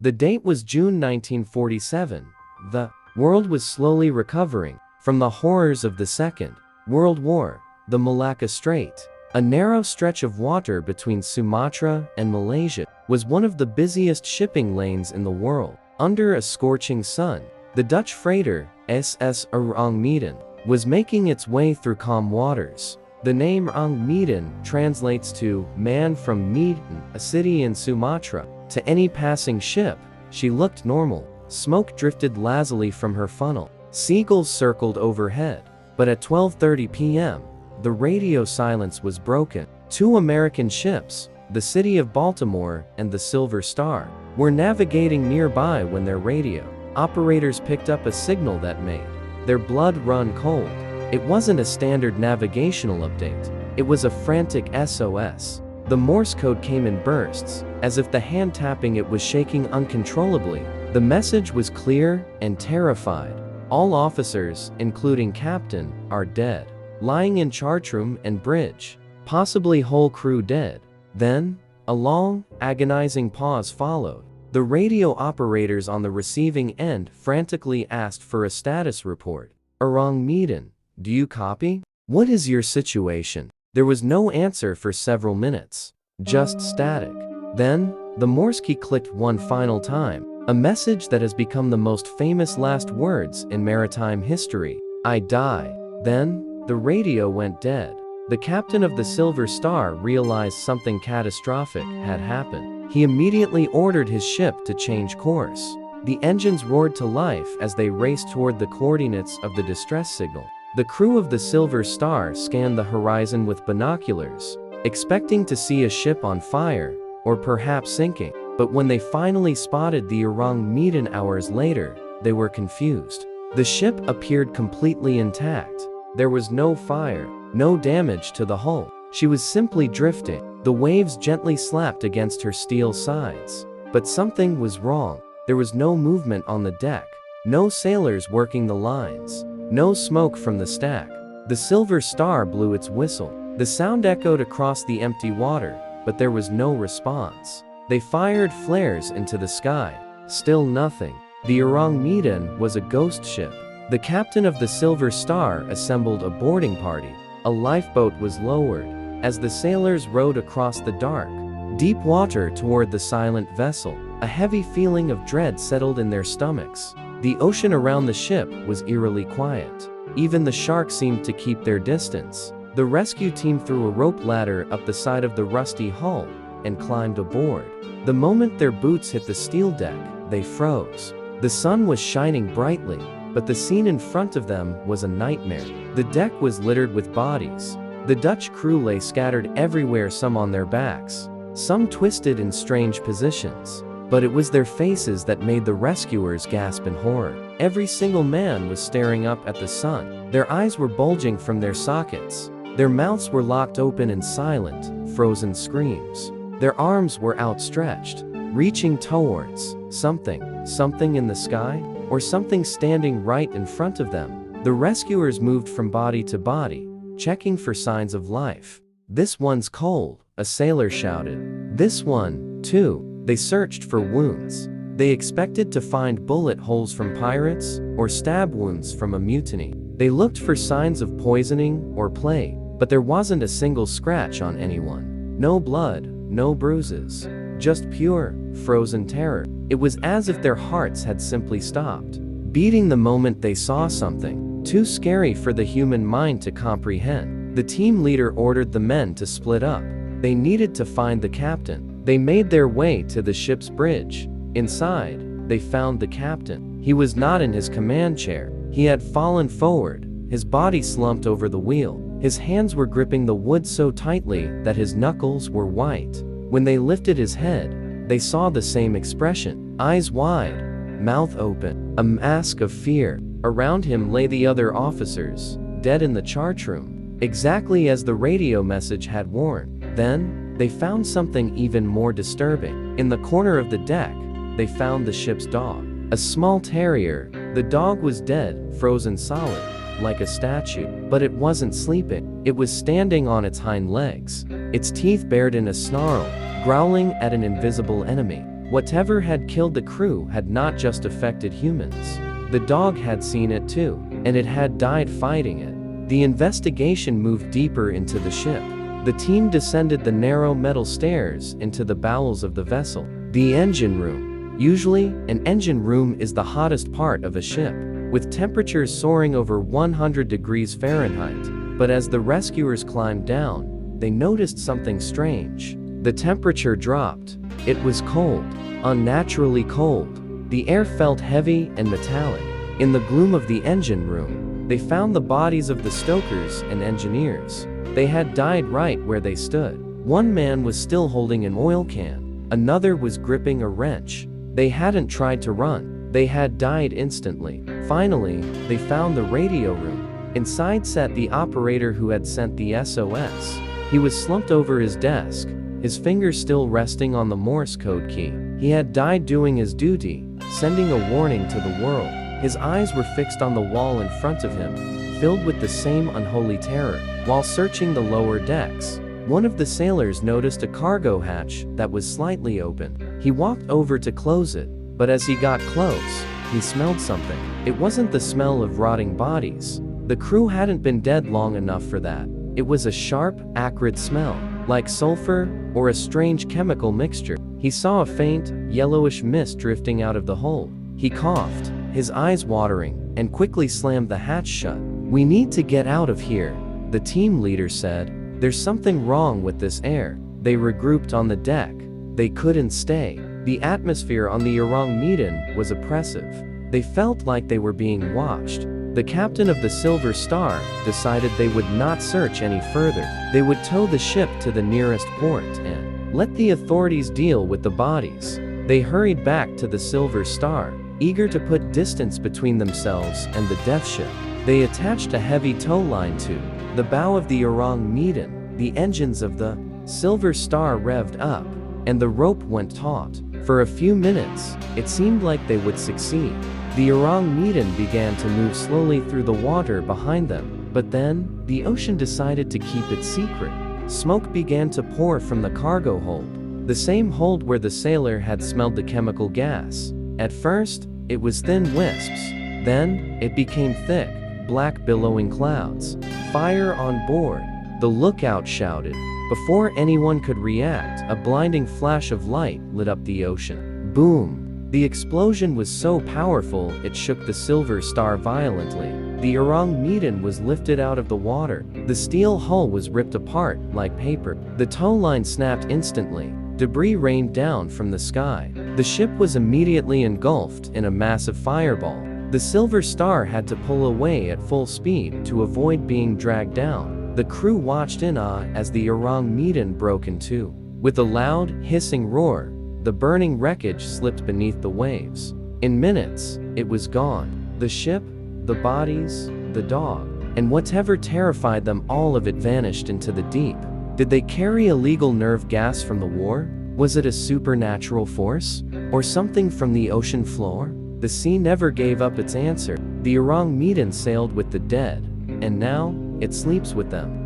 The date was June 1947. The world was slowly recovering from the horrors of the Second World War. The Malacca Strait, a narrow stretch of water between Sumatra and Malaysia, was one of the busiest shipping lanes in the world. Under a scorching sun, the Dutch freighter SS Ourang Medan was making its way through calm waters. The name Ourang Medan translates to "man from Medan," a city in Sumatra. To any passing ship, she looked normal. Smoke drifted lazily from her funnel. Seagulls circled overhead. But at 12:30 p.m., the radio silence was broken. Two American ships, the City of Baltimore and the Silver Star, were navigating nearby when their radio operators picked up a signal that made their blood run cold. It wasn't a standard navigational update. It was a frantic SOS. The Morse code came in bursts, as if the hand tapping it was shaking uncontrollably. The message was clear and terrified. All officers, including captain, are dead. Lying in chartroom and bridge. Possibly whole crew dead. Then, a long, agonizing pause followed. The radio operators on the receiving end frantically asked for a status report. Ourang Medan, do you copy? What is your situation? There was no answer for several minutes. Just static. Then, the Morse key clicked one final time. A message that has become the most famous last words in maritime history. I die. Then, the radio went dead. The captain of the Silver Star realized something catastrophic had happened. He immediately ordered his ship to change course. The engines roared to life as they raced toward the coordinates of the distress signal. The crew of the Silver Star scanned the horizon with binoculars, expecting to see a ship on fire, or perhaps sinking. But when they finally spotted the Ourang Medan hours later, they were confused. The ship appeared completely intact. There was no fire, no damage to the hull. She was simply drifting. The waves gently slapped against her steel sides. But something was wrong. There was no movement on the deck, no sailors working the lines, no smoke from the stack. The Silver Star blew its whistle. The sound echoed across the empty water, but there was no response. They fired flares into the sky. Still nothing. The Ourang Medan was a ghost ship. The captain of the Silver Star assembled a boarding party. A lifeboat was lowered. As the sailors rowed across the dark, deep water toward the silent vessel, a heavy feeling of dread settled in their stomachs. The ocean around the ship was eerily quiet. Even the sharks seemed to keep their distance. The rescue team threw a rope ladder up the side of the rusty hull and climbed aboard. The moment their boots hit the steel deck, they froze. The sun was shining brightly, but the scene in front of them was a nightmare. The deck was littered with bodies. The Dutch crew lay scattered everywhere, some on their backs, some twisted in strange positions. But it was their faces that made the rescuers gasp in horror. Every single man was staring up at the sun. Their eyes were bulging from their sockets. Their mouths were locked open in silent, frozen screams. Their arms were outstretched, reaching towards something in the sky, or something standing right in front of them. The rescuers moved from body to body, checking for signs of life. "This one's cold," a sailor shouted. "This one, too." They searched for wounds. They expected to find bullet holes from pirates, or stab wounds from a mutiny. They looked for signs of poisoning or plague, but there wasn't a single scratch on anyone. No blood, no bruises. Just pure, frozen terror. It was as if their hearts had simply stopped beating the moment they saw something too scary for the human mind to comprehend. The team leader ordered the men to split up. They needed to find the captain. They made their way to the ship's bridge. Inside, they found the captain. He was not in his command chair. He had fallen forward, his body slumped over the wheel. His hands were gripping the wood so tightly that his knuckles were white. When they lifted his head, they saw the same expression. Eyes wide, mouth open, a mask of fear. Around him lay the other officers, dead in the chartroom, exactly as the radio message had warned. Then, they found something even more disturbing. In the corner of the deck, they found the ship's dog. A small terrier. The dog was dead, frozen solid, like a statue. But it wasn't sleeping. It was standing on its hind legs, its teeth bared in a snarl, growling at an invisible enemy. Whatever had killed the crew had not just affected humans. The dog had seen it too, and it had died fighting it. The investigation moved deeper into the ship. The team descended the narrow metal stairs into the bowels of the vessel. The engine room. Usually, an engine room is the hottest part of a ship, with temperatures soaring over 100 degrees Fahrenheit. But as the rescuers climbed down, they noticed something strange. The temperature dropped. It was cold, unnaturally cold. The air felt heavy and metallic. In the gloom of the engine room, they found the bodies of the stokers and engineers. They had died right where they stood. One man was still holding an oil can. Another was gripping a wrench. They hadn't tried to run. They had died instantly. Finally, they found the radio room. Inside sat the operator who had sent the SOS. He was slumped over his desk, his fingers still resting on the Morse code key. He had died doing his duty, sending a warning to the world. His eyes were fixed on the wall in front of him, filled with the same unholy terror. While searching the lower decks, one of the sailors noticed a cargo hatch that was slightly open. He walked over to close it, but as he got close, he smelled something. It wasn't the smell of rotting bodies. The crew hadn't been dead long enough for that. It was a sharp, acrid smell, like sulfur or a strange chemical mixture. He saw a faint, yellowish mist drifting out of the hold. He coughed, his eyes watering, and quickly slammed the hatch shut. "We need to get out of here," the team leader said. "There's something wrong with this air." They regrouped on the deck. They couldn't stay. The atmosphere on the Ourang Medan was oppressive. They felt like they were being watched. The captain of the Silver Star decided they would not search any further. They would tow the ship to the nearest port and let the authorities deal with the bodies. They hurried back to the Silver Star, eager to put distance between themselves and the death ship. They attached a heavy tow line to the bow of the Ourang Medan. The engines of the Silver Star revved up, and the rope went taut. For a few minutes, it seemed like they would succeed. The Ourang Medan began to move slowly through the water behind them, but then, the ocean decided to keep it secret. Smoke began to pour from the cargo hold, the same hold where the sailor had smelled the chemical gas. At first, it was thin wisps. Then, it became thick, black billowing clouds. "Fire on board," the lookout shouted. Before anyone could react, a blinding flash of light lit up the ocean. Boom! The explosion was so powerful it shook the Silver Star violently. The Ourang Medan was lifted out of the water. The steel hull was ripped apart like paper. The tow line snapped instantly. Debris rained down from the sky. The ship was immediately engulfed in a massive fireball. The Silver Star had to pull away at full speed to avoid being dragged down. The crew watched in awe as the Ourang Medan broke in two. With a loud, hissing roar, the burning wreckage slipped beneath the waves. In minutes, it was gone. The ship, the bodies, the dog, and whatever terrified them, all of it vanished into the deep. Did they carry illegal nerve gas from the war? Was it a supernatural force? Or something from the ocean floor? The sea never gave up its answer. The Ourang Medan sailed with the dead, and now, it sleeps with them.